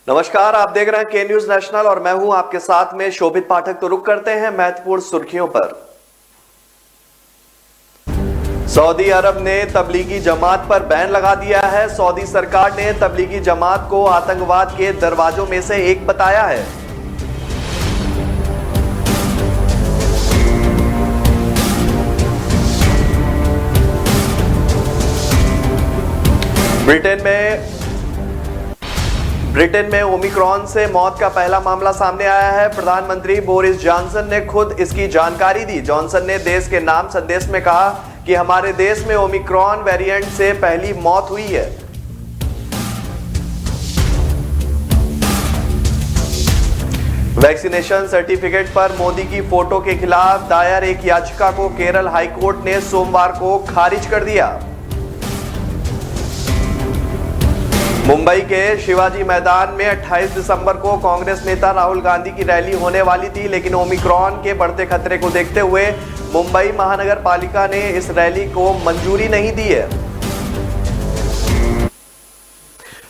नमस्कार, आप देख रहे हैं के न्यूज नेशनल और मैं हूं आपके साथ में शोभित पाठक। तो रुक करते हैं महत्वपूर्ण सुर्खियों पर। सऊदी अरब ने तबलीगी जमात पर बैन लगा दिया है। सऊदी सरकार ने तबलीगी जमात को आतंकवाद के दरवाजों में से एक बताया है। ब्रिटेन में ओमिक्रॉन से मौत का पहला मामला सामने आया है। प्रधानमंत्री बोरिस जॉनसन ने खुद इसकी जानकारी दी। जॉनसन ने देश के नाम संदेश में कहा कि हमारे देश में ओमिक्रॉन वेरिएंट से पहली मौत हुई है। वैक्सीनेशन सर्टिफिकेट पर मोदी की फोटो के खिलाफ दायर एक याचिका को केरल हाईकोर्ट ने सोमवार को खारिज कर दिया। मुंबई के शिवाजी मैदान में 28 दिसंबर को कांग्रेस नेता राहुल गांधी की रैली होने वाली थी, लेकिन ओमिक्रॉन के बढ़ते खतरे को देखते हुए मुंबई महानगर पालिका ने इस रैली को मंजूरी नहीं दी है।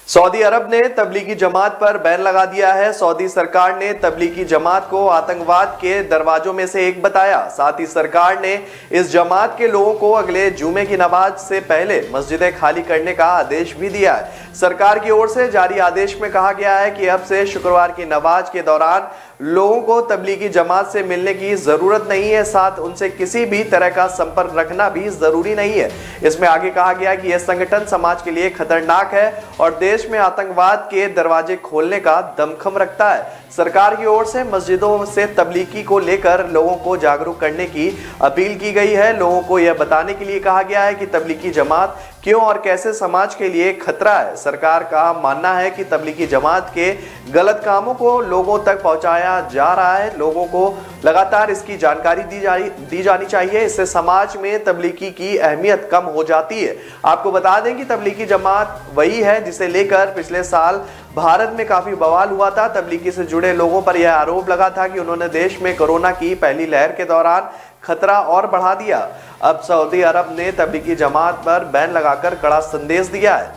सऊदी अरब ने तबलीगी जमात पर बैन लगा दिया है। सऊदी सरकार ने तबलीगी जमात को आतंकवाद के दरवाजों में से एक बताया। साथ ही सरकार ने इस जमात के लोगों को अगले जुमे की नमाज से पहले मस्जिदें खाली करने का आदेश भी दिया है। सरकार की ओर से जारी आदेश में कहा गया है कि अब से शुक्रवार की नमाज के दौरान लोगों को तबलीगी जमात से मिलने की जरूरत नहीं है, साथ उनसे किसी भी तरह का संपर्क रखना भी जरूरी नहीं है। इसमें आगे कहा गया कि यह संगठन समाज के लिए खतरनाक है और देश में आतंकवाद के दरवाजे खोलने का दमखम रखता है। सरकार की ओर से मस्जिदों से तबलीगी को लेकर लोगों को जागरूक करने की अपील की गई है। लोगों को यह बताने के लिए कहा गया है कि तबलीगी जमात क्यों और कैसे समाज के लिए खतरा है। सरकार का मानना है कि तबलीगी जमात के गलत कामों को लोगों तक पहुंचाया जा रहा है। लोगों को लगातार इसकी जानकारी दी जानी चाहिए। इससे समाज में तबलीगी की अहमियत कम हो जाती है। आपको बता दें कि तबलीगी जमात वही है जिसे लेकर पिछले साल भारत में काफी बवाल हुआ था। तबलीगी से जुड़े लोगों पर यह आरोप लगा था कि उन्होंने देश में कोरोना की पहली लहर के दौरान खतरा और बढ़ा दिया। अब सऊदी अरब ने तबलीगी जमात पर बैन लगाकर कड़ा संदेश दिया है।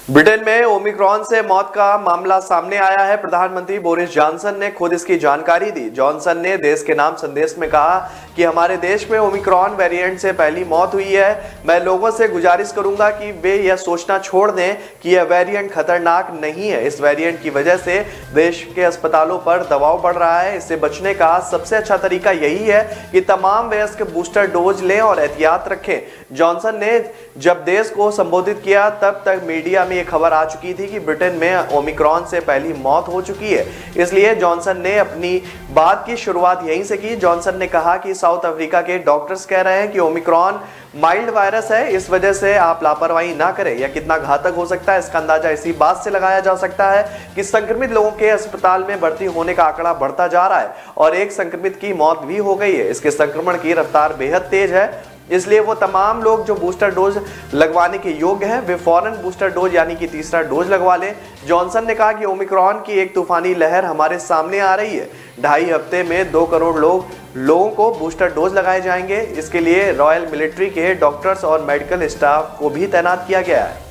ब्रिटेन में ओमिक्रॉन से मौत का मामला सामने आया है। प्रधानमंत्री बोरिस जॉनसन ने खुद इसकी जानकारी दी। जॉनसन ने देश के नाम संदेश में कहा कि हमारे देश में ओमिक्रॉन वेरिएंट से पहली मौत हुई है। मैं लोगों से गुजारिश करूंगा कि वे यह सोचना छोड़ दें कि यह वेरिएंट खतरनाक नहीं है। इस वेरिएंट की वजह से देश के अस्पतालों पर दबाव बढ़ रहा है। इससे बचने का सबसे अच्छा तरीका यही है कि तमाम वयस्क बूस्टर डोज लें और एहतियात रखें। जॉनसन ने जब देश को संबोधित किया तब तक मीडिया में यह खबर आ चुकी थी कि ब्रिटेन में ओमिक्रॉन से पहली मौत हो चुकी है। इसलिए जॉनसन ने अपनी बात की शुरुआत यहीं से की। जॉनसन ने कहा कि साउथ अफ्रीका के डॉक्टर्स कह रहे हैं कि ओमिक्रॉन माइल्ड वायरस है, इस वजह से आप लापरवाही ना करें। यह कितना घातक हो सकता है इसका अंदाजा इसी बात से लगाया जा सकता है कि संक्रमित लोगों के अस्पताल में भर्ती होने का आंकड़ा बढ़ता जा रहा है और एक संक्रमित की मौत भी हो गई है। इसके संक्रमण की रफ्तार बेहद तेज है, इसलिए वो तमाम लोग जो बूस्टर डोज लगवाने के योग्य हैं वे फौरन बूस्टर डोज यानी कि तीसरा डोज लगवा लें। जॉनसन ने कहा कि ओमिक्रॉन की एक तूफानी लहर हमारे सामने आ रही है। 2.5 हफ्ते में 2 करोड़ लोगों को बूस्टर डोज लगाए जाएंगे। इसके लिए रॉयल मिलिट्री के डॉक्टर्स और मेडिकल स्टाफ को भी तैनात किया गया है।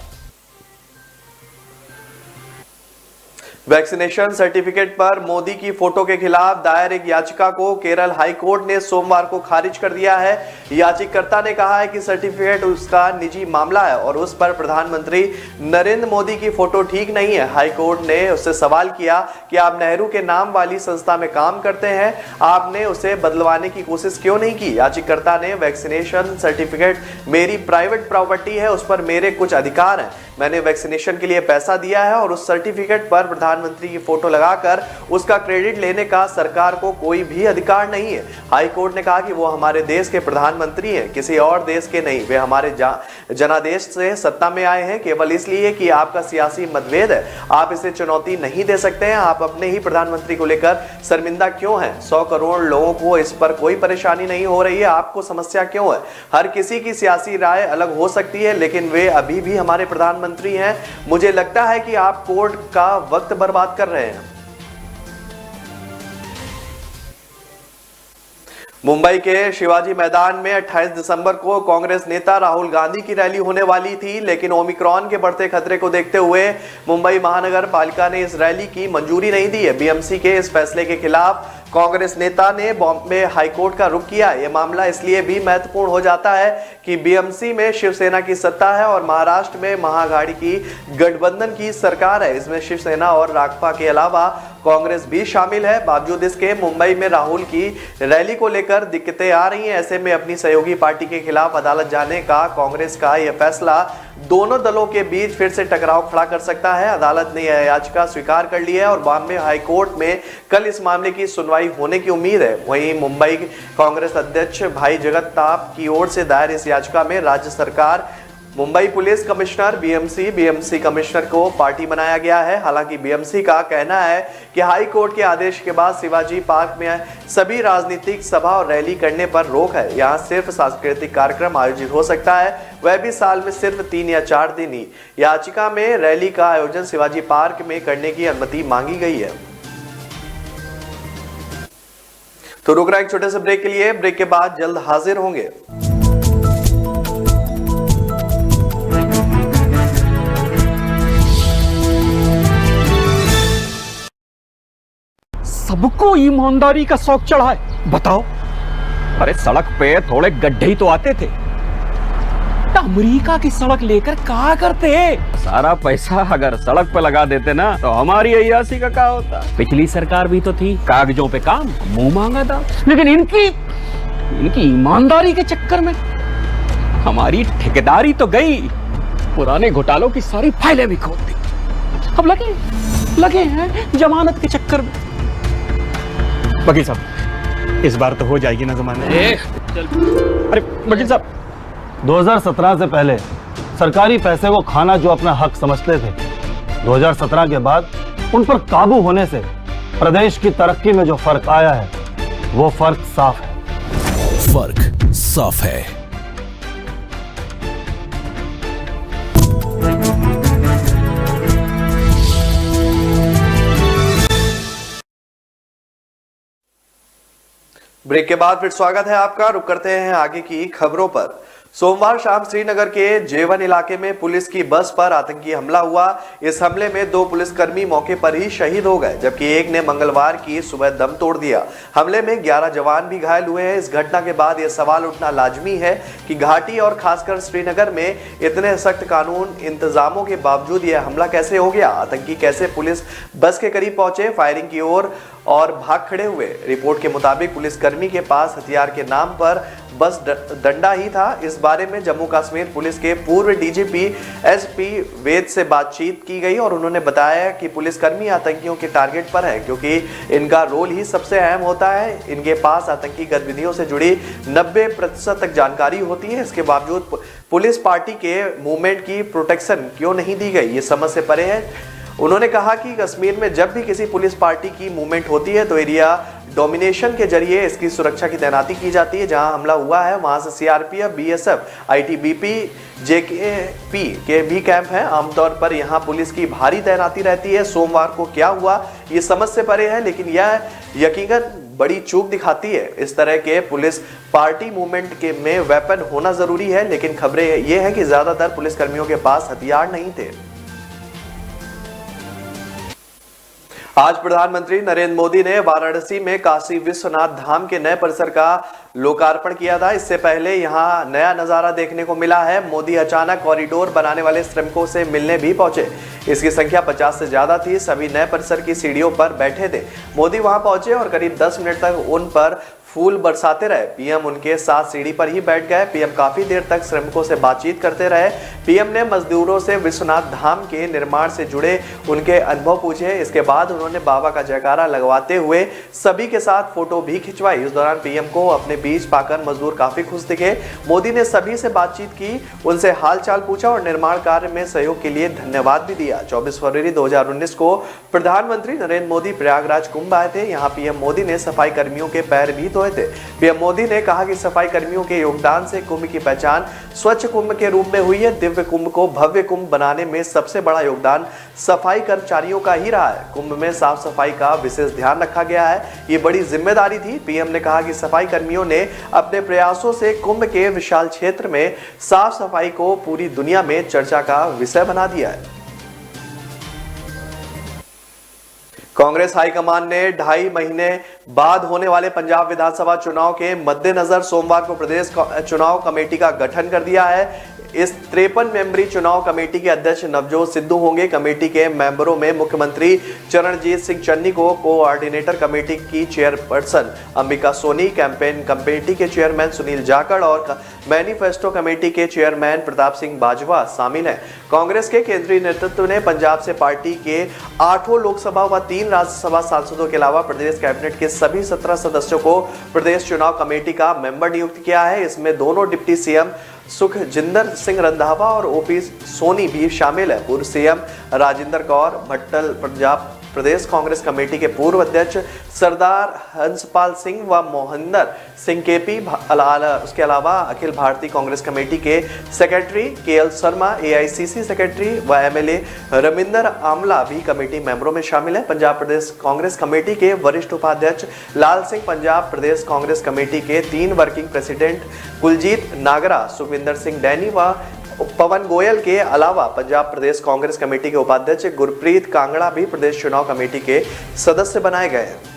वैक्सीनेशन सर्टिफिकेट पर मोदी की फोटो के खिलाफ दायर एक याचिका को केरल हाईकोर्ट ने सोमवार को खारिज कर दिया है। याचिकाकर्ता ने कहा है कि सर्टिफिकेट उसका निजी मामला है और उस पर प्रधानमंत्री नरेंद्र मोदी की फोटो ठीक नहीं है। हाईकोर्ट ने उससे सवाल किया कि आप नेहरू के नाम वाली संस्था में काम करते हैं, आपने उसे बदलवाने की कोशिश क्यों नहीं की। याचिकाकर्ता ने वैक्सीनेशन सर्टिफिकेट मेरी प्राइवेट प्रॉपर्टी है, उस पर मेरे कुछ अधिकार हैं। मैंने वैक्सीनेशन के लिए पैसा दिया है और उस सर्टिफिकेट पर प्रधानमंत्री की फोटो लगाकर उसका क्रेडिट लेने का सरकार को कोई भी अधिकार नहीं है। हाईकोर्ट ने कहा कि वो हमारे देश के प्रधानमंत्री हैं, किसी और देश के नहीं। वे हमारे जनादेश से सत्ता में आए हैं केवल इसलिए कि आपका सियासी मतभेद है। आप इसे चुनौती नहीं दे सकते हैं। आप अपने ही प्रधानमंत्री को लेकर शर्मिंदा क्यों हैं? 100 करोड़ लोगों को इस पर कोई परेशानी नहीं हो रही है, आपको समस्या क्यों है? हर किसी की सियासी राय अलग हो सकती है, लेकिन वे अभी भी हमारे प्रधानमंत्री हैं। मुझे लगता है कि आप कोर्ट का वक्त बर्बाद कर रहे हैं। मुंबई के शिवाजी मैदान में 28 दिसंबर को कांग्रेस नेता राहुल गांधी की रैली होने वाली थी, लेकिन ओमिक्रॉन के बढ़ते खतरे को देखते हुए मुंबई महानगर पालिका ने इस रैली की मंजूरी नहीं दी है। बीएमसी के इस फैसले के खिलाफ कांग्रेस नेता ने बॉम्बे हाईकोर्ट का रुख किया। यह मामला इसलिए भी महत्वपूर्ण हो जाता है कि बीएमसी में शिवसेना की सत्ता है और महाराष्ट्र में महाअघाड़ी की गठबंधन की सरकार है। इसमें शिवसेना और राकपा के अलावा कांग्रेस भी शामिल है। बावजूद इसके मुंबई में राहुल की रैली को लेकर दिक्कतें आ रही हैं। ऐसे में अपनी सहयोगी पार्टी के खिलाफ अदालत जाने का कांग्रेस का यह फैसला दोनों दलों के बीच फिर से टकराव खड़ा कर सकता है। अदालत ने यह याचिका स्वीकार कर ली है और बॉम्बे हाईकोर्ट में कल इस मामले की सुनवाई होने की उम्मीद है। वहीं मुंबई कांग्रेस अध्यक्ष भाई जगताप की ओर से दायर इस याचिका में राज्य सरकार, Mumbai police commissioner, BMC commissioner को पार्टी बनाया गया है। हालांकि बीएमसी का कहना है कि हाई कोर्ट के आदेश के बाद शिवाजी पार्क में सभी राजनीतिक सभा और रैली करने पर रोक है। यहां सिर्फ सांस्कृतिक कार्यक्रम आयोजित हो सकता है, वह भी साल में सिर्फ 3 या 4 दिन ही। याचिका में रैली का आयोजन शिवाजी पार्क में करने की अनुमति मांगी गई है। तो रुक रहा एक छोटे से ब्रेक के लिए, ब्रेक के बाद जल्द हाजिर होंगे। सबको ईमानदारी का शौक चढ़ा है, बताओ। अरे सड़क पे थोड़े गड्ढे ही तो आते थे, अमेरिका की सड़क लेकर क्या करते? सारा पैसा अगर सड़क पे लगा देते ना तो हमारी अय्यासी का क्या होता। पिछली सरकार भी तो थी, कागजों पे काम, मुंह मांगा था, लेकिन इनकी ईमानदारी के चक्कर में हमारी ठेकेदारी तो गई, पुराने घोटालों की सारी फाइलें भी खोल दी। अब लगे हैं जमानत के चक्कर में। वकील साहब, इस बार तो हो जाएगी ना जमानत? अरे वकील साहब, 2017 से पहले सरकारी पैसे को खाना जो अपना हक समझते थे, 2017 के बाद उन पर काबू होने से प्रदेश की तरक्की में जो फर्क आया है वो फर्क साफ है। फर्क साफ है। ब्रेक के बाद फिर स्वागत है आपका। रुक करते हैं आगे की खबरों पर। सोमवार शाम श्रीनगर के जेवन इलाके में पुलिस की बस पर आतंकी हमला हुआ। इस हमले में 2 पुलिसकर्मी मौके पर ही शहीद हो गए, जबकि एक ने मंगलवार की सुबह दम तोड़ दिया। हमले में 11 जवान भी घायल हुए हैं। इस घटना के बाद यह सवाल उठना लाजमी है कि घाटी और खासकर श्रीनगर में इतने सख्त कानून इंतजामों के बावजूद यह हमला कैसे हो गया? आतंकी कैसे पुलिस बस के करीब पहुंचे, फायरिंग की ओर और भाग खड़े हुए? रिपोर्ट के मुताबिक पुलिसकर्मी के पास हथियार के नाम पर बस डंडा ही था। इस बारे में जम्मू कश्मीर पुलिस के पूर्व डीजीपी एसपी वेद से बातचीत की गई और उन्होंने बताया कि पुलिसकर्मी आतंकियों के टारगेट पर है, क्योंकि इनका रोल ही सबसे अहम होता है। इनके पास आतंकी गतिविधियों से जुड़ी 90% तक जानकारी होती है। इसके बावजूद पुलिस पार्टी के मूवमेंट की प्रोटेक्शन क्यों नहीं दी गई, ये समझ से परे है। उन्होंने कहा कि कश्मीर में जब भी किसी पुलिस पार्टी की मूवमेंट होती है तो एरिया डोमिनेशन के जरिए इसकी सुरक्षा की तैनाती की जाती है। जहां हमला हुआ है वहां से सीआरपीएफ, बीएसएफ, आईटीबीपी, जेकेपी के भी कैंप हैं। आमतौर पर यहां पुलिस की भारी तैनाती रहती है। सोमवार को क्या हुआ ये समझ से परे है, लेकिन यह यकीनन बड़ी चूक दिखाती है। इस तरह के पुलिस पार्टी मूवमेंट के में वेपन होना जरूरी है, लेकिन खबरें यह है कि ज्यादातर पुलिसकर्मियों के पास हथियार नहीं थे। आज प्रधानमंत्री नरेंद्र मोदी ने वाराणसी में काशी विश्वनाथ धाम के नए परिसर का लोकार्पण किया था। इससे पहले यहां नया नजारा देखने को मिला है। मोदी अचानक कॉरिडोर बनाने वाले श्रमिकों से मिलने भी पहुंचे। इसकी संख्या 50 से ज्यादा थी। सभी नए परिसर की सीढ़ियों पर बैठे थे। मोदी वहां पहुंचे और करीब 10 मिनट तक उन पर फूल बरसाते रहे। पीएम उनके साथ सीढ़ी पर ही बैठ गए। पीएम काफी देर तक श्रमिकों से बातचीत करते रहे। पीएम ने मजदूरों से विश्वनाथ धाम के निर्माण से जुड़े उनके अनुभव पूछे। इसके बाद उन्होंने बाबा का जयकारा लगवाते हुए सभी के साथ फोटो भी खिंचवाई। इस दौरान पीएम को अपने बीच पाकर मजदूर काफी खुश दिखे। मोदी ने सभी से बातचीत की, उनसे हालचाल पूछा और निर्माण कार्य में सहयोग के लिए धन्यवाद भी दिया। 24 फरवरी 2019 को प्रधानमंत्री नरेंद्र मोदी प्रयागराज कुंभ आए थे। यहाँ पीएम मोदी ने सफाई कर्मियों के पैर भी धोए हुए थे। पीएम मोदी ने कहा कि सफाई कर्मियों के योगदान से कुंभ की पहचान स्वच्छ कुंभ के रूप में हुई है। दिव्य कुंभ को भव्य कुंभ बनाने में सबसे बड़ा योगदान सफाई कर्मचारियों का ही रहा है। कुंभ में साफ सफाई का विशेष ध्यान रखा गया है, ये बड़ी जिम्मेदारी थी। पीएम ने कहा कि सफाई कर्मियों ने अपने प्रयासों से कुंभ के विशाल क्षेत्र में साफ सफाई को पूरी दुनिया में चर्चा का विषय बना दिया है। कांग्रेस हाईकमान ने 2.5 महीने बाद होने वाले पंजाब विधानसभा चुनाव के मद्देनजर सोमवार को प्रदेश चुनाव कमेटी का गठन कर दिया है। इस 53 मेंबरी चुनाव कमेटी के अध्यक्ष नवजोत सिद्धू होंगे। कमेटी के मेंबरों में मुख्यमंत्री चरणजीत सिंह चन्नी को कोऑर्डिनेटर कमेटी की chairperson Ambika Soni, campaign committee के चेयरमैन सुनील जाखड़ और मैनिफेस्टो कमेटी के चेयरमैन प्रताप सिंह बाजवा शामिल हैं। कांग्रेस के केंद्रीय नेतृत्व ने पंजाब से पार्टी के 8 लोकसभा व 3 राज्यसभा सांसदों के अलावा प्रदेश कैबिनेट के सभी 17 सदस्यों को प्रदेश चुनाव कमेटी का मेंबर नियुक्त किया है। इसमें दोनों डिप्टी सीएम सुखजिंदर सिंह रंधावा और ओपी सोनी भी शामिल है। पूर्व सीएम राजेंद्र कौर भट्टल, पंजाब प्रदेश कांग्रेस कमेटी के पूर्व अध्यक्ष सरदार हंसपाल सिंह व मोहिंदर सिंह केपी, उसके अलावा अखिल भारतीय कांग्रेस कमेटी के secretary KL Sharma, AICC secretary व एमएलए रमिंदर आमला भी कमेटी मेंबरों में शामिल है। पंजाब प्रदेश कांग्रेस कमेटी के वरिष्ठ उपाध्यक्ष लाल सिंह, पंजाब प्रदेश कांग्रेस कमेटी के 3 वर्किंग प्रेसिडेंट कुलजीत नागरा, सुखविंदर सिंह डैनी व पवन गोयल के अलावा पंजाब प्रदेश कांग्रेस कमेटी के उपाध्यक्ष गुरप्रीत कांगड़ा भी प्रदेश चुनाव कमेटी के सदस्य बनाए गए हैं।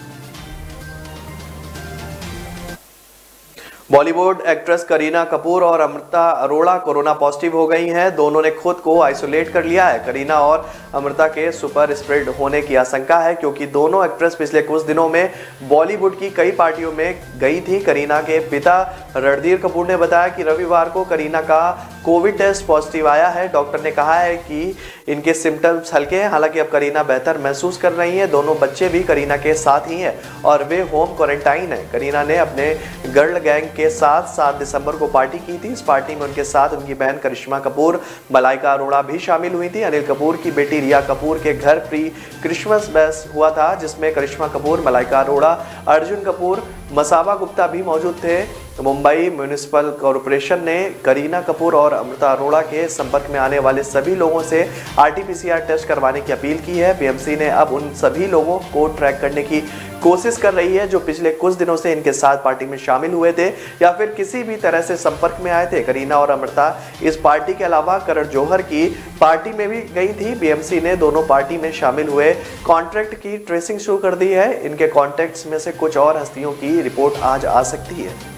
बॉलीवुड एक्ट्रेस करीना कपूर और अमृता अरोड़ा कोरोना पॉजिटिव हो गई हैं। दोनों ने खुद को आइसोलेट कर लिया है। करीना और अमृता के सुपर स्प्रेड होने की आशंका है क्योंकि दोनों एक्ट्रेस पिछले कुछ दिनों में बॉलीवुड की कई पार्टियों में गई थी। करीना के पिता रणधीर कपूर ने बताया कि रविवार को करीना का कोविड टेस्ट पॉजिटिव आया है। डॉक्टर ने कहा है कि इनके सिम्टम्स हल्के हैं। हालांकि अब करीना बेहतर महसूस कर रही हैं। दोनों बच्चे भी करीना के साथ ही हैं और वे होम क्वारंटाइन है। करीना ने अपने गर्ल गैंग के साथ 7 दिसंबर को पार्टी की थी। इस पार्टी में उनके साथ उनकी बहन करिश्मा कपूर, मलाइका अरोड़ा भी शामिल हुई थी। अनिल कपूर की बेटी रिया कपूर के घर प्री क्रिसमस बैश हुआ था जिसमें करिश्मा कपूर, मलाइका अरोड़ा, अर्जुन कपूर, मसाबा गुप्ता भी मौजूद थे। मुंबई म्युनिसिपल कॉरपोरेशन ने करीना कपूर और अमृता अरोड़ा के संपर्क में आने वाले सभी लोगों से आरटीपीसीआर टेस्ट करवाने की अपील की है। बीएमसी ने अब उन सभी लोगों को ट्रैक करने की कोशिश कर रही है जो पिछले कुछ दिनों से इनके साथ पार्टी में शामिल हुए थे या फिर किसी भी तरह से संपर्क में आए थे। करीना और अमृता इस पार्टी के अलावा करण जौहर की पार्टी में भी गई थी। बीएमसी ने दोनों पार्टी में शामिल हुए कॉन्ट्रैक्ट की ट्रेसिंग शुरू कर दी है। इनके कॉन्टैक्ट्स में से कुछ और हस्तियों की रिपोर्ट आज आ सकती है।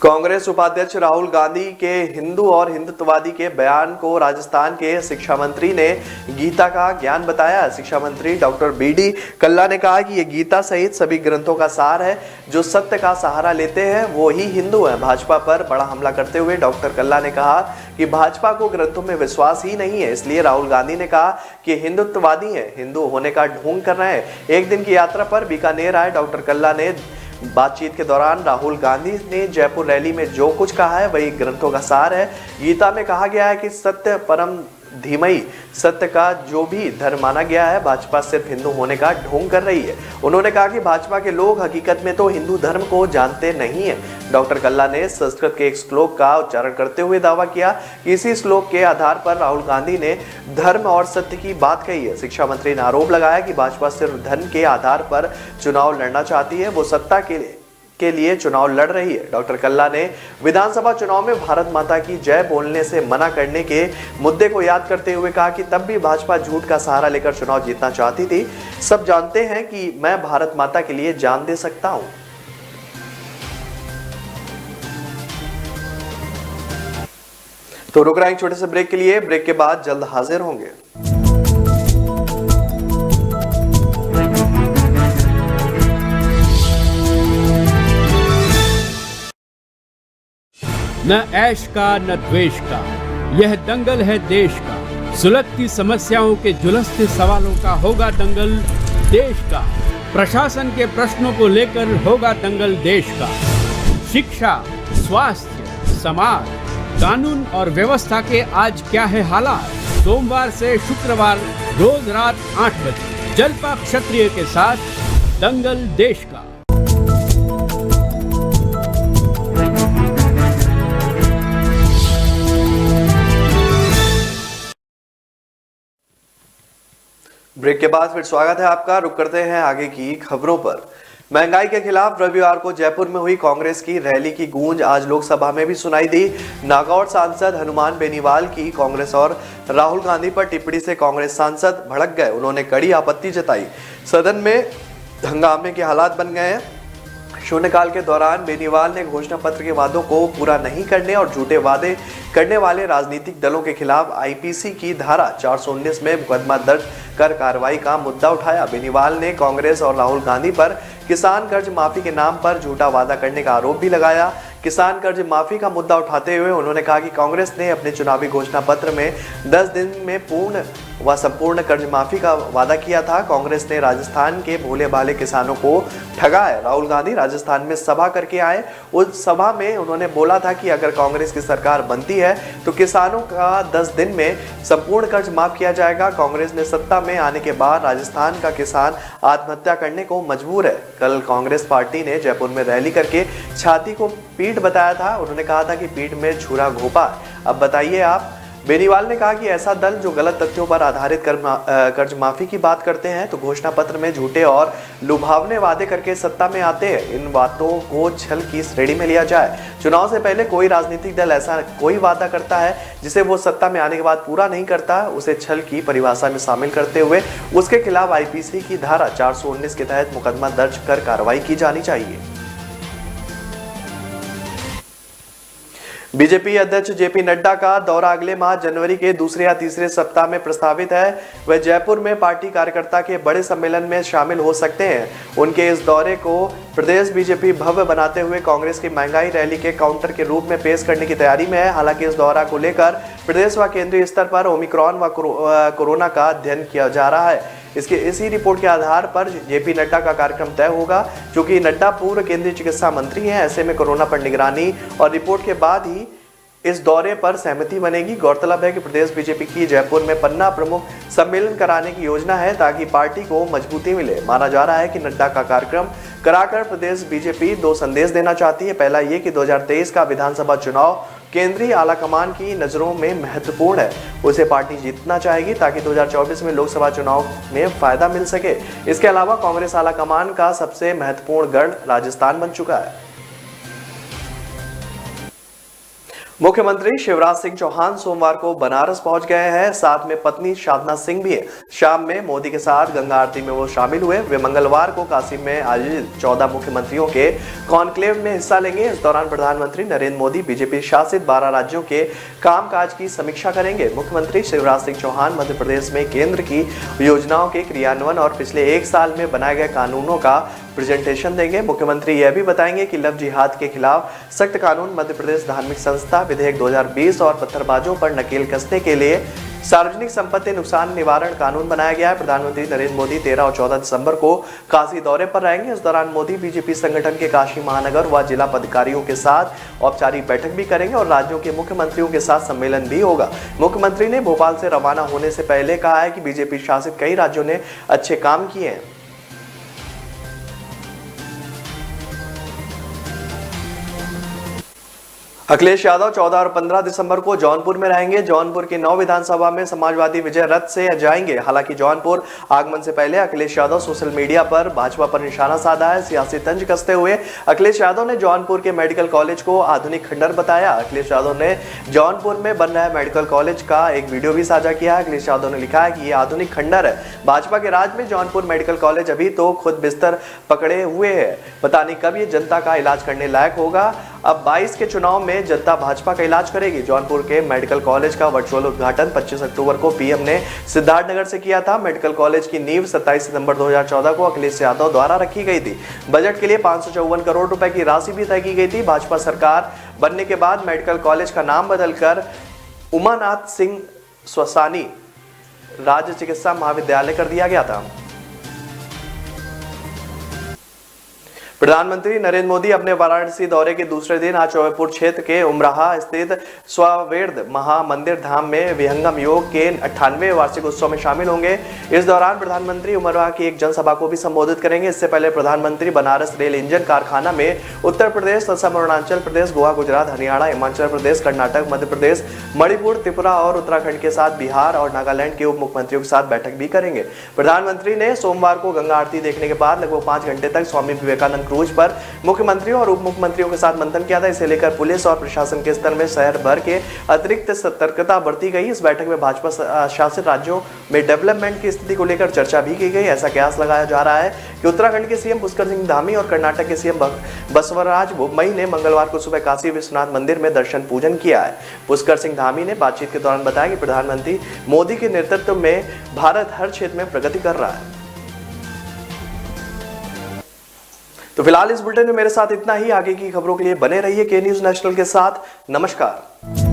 कांग्रेस उपाध्यक्ष राहुल गांधी के हिंदू और हिंदुत्ववादी के बयान को राजस्थान के शिक्षा मंत्री ने गीता का ज्ञान बताया। शिक्षा मंत्री डॉक्टर बीडी कल्ला ने कहा कि ये गीता सहित सभी ग्रंथों का सार है। जो सत्य का सहारा लेते हैं वो ही हिंदू हैं। भाजपा पर बड़ा हमला करते हुए डॉक्टर कल्ला ने कहा कि भाजपा को ग्रंथों में विश्वास ही नहीं है, इसलिए राहुल गांधी ने कहा कि हिंदुत्ववादी है, हिंदू होने का ढोंग कर रहे हैं। एक दिन की यात्रा पर बीकानेर आए डॉक्टर कल्ला ने बातचीत के दौरान राहुल गांधी ने जयपुर रैली में जो कुछ कहा है वही ग्रंथों का सार है। गीता में कहा गया है कि सत्य परम धीमहि, सत्य का जो भी धर्म माना गया है। भाजपा सिर्फ हिंदू होने का ढोंग कर रही है। उन्होंने कहा कि भाजपा के लोग हकीकत में तो हिंदू धर्म को जानते नहीं है। डॉक्टर कल्ला ने संस्कृत के एक श्लोक का उच्चारण करते हुए दावा किया कि इसी श्लोक के आधार पर राहुल गांधी ने धर्म और सत्य की बात कही है। शिक्षा मंत्री ने आरोप लगाया कि भाजपा सिर्फ धन के आधार पर चुनाव लड़ना चाहती है, वो सत्ता के लिए चुनाव लड़ रही है। डॉक्टर कल्ला ने विधानसभा चुनाव में भारत माता की जय बोलने से मना करने के मुद्दे को याद करते हुए कहा कि तब भी भाजपा झूठ का सहारा लेकर चुनाव जीतना चाहती थी। सब जानते हैं कि मैं भारत माता के लिए जान दे सकता हूं। तो रुक रहा है एक छोटे से ब्रेक के लिए। ब्रेक के बाद जल्द हाजिर होंगे। न ऐश का न द्वेष का, यह दंगल है देश का। सुलगती समस्याओं के जुलसते सवालों का होगा दंगल देश का। प्रशासन के प्रश्नों को लेकर होगा दंगल देश का। शिक्षा, स्वास्थ्य, समाज, कानून और व्यवस्था के आज क्या है हालात। सोमवार से शुक्रवार रोज रात 8 बजे जलपा क्षत्रिय के साथ दंगल देश का। ब्रेक के बाद फिर स्वागत है आपका। रुक करते हैं आगे की खबरों पर। महंगाई के खिलाफ रविवार को जयपुर में हुई कांग्रेस की रैली की गूंज आज लोकसभा में भी सुनाई दी। नागौर सांसद हनुमान बेनीवाल की कांग्रेस और राहुल गांधी पर टिप्पणी से कांग्रेस सांसद भड़क गए। उन्होंने कड़ी आपत्ति जताई। सदन में हंगामे के हालात बन गए हैं। शून्यकाल के दौरान बेनीवाल ने घोषणा पत्र के वादों को पूरा नहीं करने और झूठे वादे करने वाले राजनीतिक दलों के खिलाफ आईपीसी की धारा 419 में मुकदमा दर्ज कर कार्रवाई का मुद्दा उठाया। बेनीवाल ने कांग्रेस और राहुल गांधी पर किसान कर्ज माफी के नाम पर झूठा वादा करने का आरोप भी लगाया। किसान कर्ज माफी का मुद्दा उठाते हुए उन्होंने कहा कि कांग्रेस ने अपने चुनावी घोषणा पत्र में 10 दिन में पूर्ण व संपूर्ण कर्ज माफी का वादा किया था। कांग्रेस ने राजस्थान के भोले भाले किसानों को ठगा है। राहुल गांधी राजस्थान में सभा करके आए। उस सभा में उन्होंने बोला था कि अगर कांग्रेस की सरकार बनती है तो किसानों का 10 दिन में संपूर्ण कर्ज माफ किया जाएगा। कांग्रेस ने सत्ता में आने के बाद राजस्थान का किसान आत्महत्या करने को मजबूर है। कल कांग्रेस पार्टी ने जयपुर में रैली करके छाती को पीठ बताया था। उन्होंने कहा था कि पीठ में छुरा घोंपा। अब बताइए आप। बेनीवाल ने कहा कि ऐसा दल जो गलत तथ्यों पर आधारित कर्ज माफी की बात करते हैं तो घोषणा पत्र में झूठे और लुभावने वादे करके सत्ता में आते हैं। इन बातों को छल की श्रेणी में लिया जाए। चुनाव से पहले कोई राजनीतिक दल ऐसा कोई वादा करता है जिसे वो सत्ता में आने के बाद पूरा नहीं करता, उसे छल की परिभाषा में शामिल करते हुए उसके खिलाफ आईपीसी की धारा 419 के तहत मुकदमा दर्ज कर कार्रवाई की जानी चाहिए। बीजेपी अध्यक्ष जेपी नड्डा का दौरा अगले माह जनवरी के दूसरे या तीसरे सप्ताह में प्रस्तावित है। वह जयपुर में पार्टी कार्यकर्ता के बड़े सम्मेलन में शामिल हो सकते हैं। उनके इस दौरे को प्रदेश बीजेपी भव्य बनाते हुए कांग्रेस की महंगाई रैली के काउंटर के रूप में पेश करने की तैयारी में है। हालांकि इस दौरा को लेकर प्रदेश व केंद्रीय स्तर पर ओमिक्रॉन व कोरोना का अध्ययन किया जा रहा है। इसी रिपोर्ट के आधार पर जेपी नड्डा का कार्यक्रम तय होगा। चूंकि नड्डा पूर्व केंद्रीय चिकित्सा मंत्री हैं, ऐसे में कोरोना पर निगरानी और रिपोर्ट के बाद ही इस दौरे पर सहमति बनेगी। गौरतलब है कि प्रदेश बीजेपी की जयपुर में पन्ना प्रमुख सम्मेलन कराने की योजना है ताकि पार्टी को मजबूती मिले। माना जा रहा है कि नड्डा का कार्यक्रम कराकर प्रदेश बीजेपी 2 संदेश देना चाहती है। पहला ये कि 2023 का विधानसभा चुनाव केंद्रीय आलाकमान की नजरों में महत्वपूर्ण है। उसे पार्टी जीतना चाहेगी ताकि 2024 में लोकसभा चुनाव में फायदा मिल सके। इसके अलावा कांग्रेस आलाकमान का सबसे महत्वपूर्ण गढ़ राजस्थान बन चुका है। मुख्यमंत्री शिवराज सिंह चौहान सोमवार को बनारस पहुंच गए हैं। साथ में पत्नी साधना सिंह भी है। शाम में मोदी के साथ गंगा आरती में वो शामिल हुए। वे मंगलवार को काशी में आयोजित 14 मुख्यमंत्रियों के कॉन्क्लेव में हिस्सा लेंगे। इस दौरान प्रधानमंत्री नरेंद्र मोदी बीजेपी शासित 12 राज्यों के कामकाज की समीक्षा करेंगे। मुख्यमंत्री शिवराज सिंह चौहान मध्य प्रदेश में केंद्र की योजनाओं के क्रियान्वयन और पिछले 1 साल में बनाए गए कानूनों का प्रेजेंटेशन देंगे। मुख्यमंत्री यह भी बताएंगे कि लव जिहाद के खिलाफ सख्त कानून, मध्य प्रदेश धार्मिक संस्था विधेयक 2020 और पत्थरबाजों पर नकेल कसने के लिए सार्वजनिक संपत्ति नुकसान निवारण कानून बनाया गया है। प्रधानमंत्री नरेंद्र मोदी 13 और 14 दिसंबर को काशी दौरे पर रहेंगे। इस दौरान मोदी बीजेपी संगठन के काशी महानगर व जिला पदाधिकारियों के साथ औपचारिक बैठक भी करेंगे और राज्यों के मुख्यमंत्रियों के साथ सम्मेलन भी होगा। मुख्यमंत्री ने भोपाल से रवाना होने से पहले कहा है कि बीजेपी शासित कई राज्यों ने अच्छे काम किए हैं। अखिलेश यादव 14 और 15 दिसंबर को जौनपुर में रहेंगे। जौनपुर की 9 विधानसभा में समाजवादी विजय रथ से जाएंगे। हालांकि जौनपुर आगमन से पहले अखिलेश यादव सोशल मीडिया पर भाजपा पर निशाना साधा है। सियासी तंज कसते हुए अखिलेश यादव ने जौनपुर के मेडिकल कॉलेज को आधुनिक खंडर बताया। अखिलेश यादव ने जौनपुर में बन रहे मेडिकल कॉलेज का एक वीडियो भी साझा किया है। अखिलेश यादव ने लिखा है कि ये आधुनिक खंडर है। भाजपा के राज में जौनपुर मेडिकल कॉलेज अभी तो खुद बिस्तर पकड़े हुए है। पता नहीं कब ये जनता का इलाज करने लायक होगा। अब 22 के चुनाव में जनता भाजपा का इलाज करेगी। जौनपुर के मेडिकल कॉलेज का वर्चुअल उद्घाटन 25 अक्टूबर को पीएम ने सिद्धार्थनगर से किया था। मेडिकल कॉलेज की नींव 27 सितंबर 2014 को अखिलेश यादव द्वारा रखी गई थी। बजट के लिए 554 करोड़ रुपए की राशि भी तय की गई थी। भाजपा सरकार बनने के बाद मेडिकल कॉलेज का नाम बदलकर उमानाथ सिंह स्वसानी राज्य चिकित्सा महाविद्यालय कर दिया गया था। प्रधानमंत्री नरेंद्र मोदी अपने वाराणसी दौरे के दूसरे दिन आज चौबेपुर क्षेत्र के उमराहा स्थित स्ववेर्द महामंदिर धाम में विहंगम योग के 98वें वार्षिक उत्सव में शामिल होंगे। इस दौरान प्रधानमंत्री उमराहा की एक जनसभा को भी संबोधित करेंगे। इससे पहले प्रधानमंत्री बनारस रेल इंजन कारखाना में उत्तर प्रदेश, असम, अरुणाचल प्रदेश, गोवा, गुजरात, हरियाणा, हिमाचल प्रदेश, कर्नाटक, मध्य प्रदेश, मणिपुर, त्रिपुरा और उत्तराखंड के साथ बिहार और नागालैंड के उप मुख्यमंत्रियों के साथ बैठक भी करेंगे। प्रधानमंत्री ने सोमवार को गंगा आरती देखने के बाद लगभग 5 घंटे तक स्वामी विवेकानंद क्रूज पर मुख्यमंत्रियों और उप मुख्यमंत्रियों के साथ मंथन किया था। इसे लेकर पुलिस और प्रशासन के स्तर में शहर भर के अतिरिक्त सतर्कता बरती गई। इस बैठक में भाजपा शासित राज्यों में डेवलपमेंट की स्थिति को लेकर चर्चा भी की गई। ऐसा कयास लगाया जा रहा है कि उत्तराखंड के सीएम पुष्कर सिंह धामी और कर्नाटक के सीएम बसवराज बोम्मई ने मंगलवार को सुबह काशी विश्वनाथ मंदिर में दर्शन पूजन किया है। पुष्कर सिंह धामी ने बातचीत के दौरान बताया कि प्रधानमंत्री मोदी के नेतृत्व में भारत हर क्षेत्र में प्रगति कर रहा है। तो फिलहाल इस बुलेटिन में मेरे साथ इतना ही। आगे की खबरों के लिए बने रहिए के न्यूज़ नेशनल के साथ। नमस्कार।